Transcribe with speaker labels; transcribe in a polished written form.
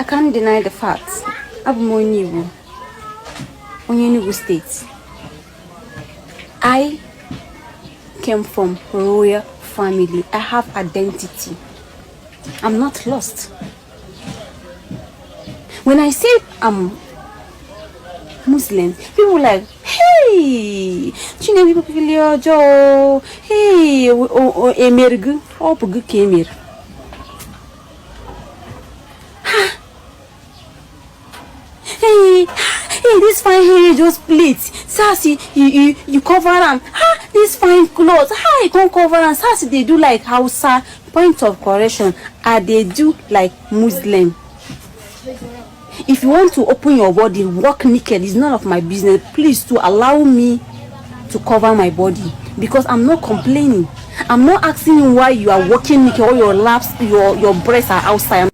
Speaker 1: can't deny the fact. I'm Igbo. Igbo State. I came from royal family. I have identity. I'm not lost. When I say I'm Muslim, people like, hey, Chinese people, Joe, hey, Emergu, Opugu Kemir. Hey, this fine hair just plates. Sassy, you cover them. This fine clothes. You can't cover them. Sassy, they do like Hausa. Point of correction, they do like Muslim. If you want to open your body, walk naked. It's none of my business. Please to allow me to cover my body, because I'm not complaining. I'm not asking you why you are walking naked or your laps, your breasts are outside.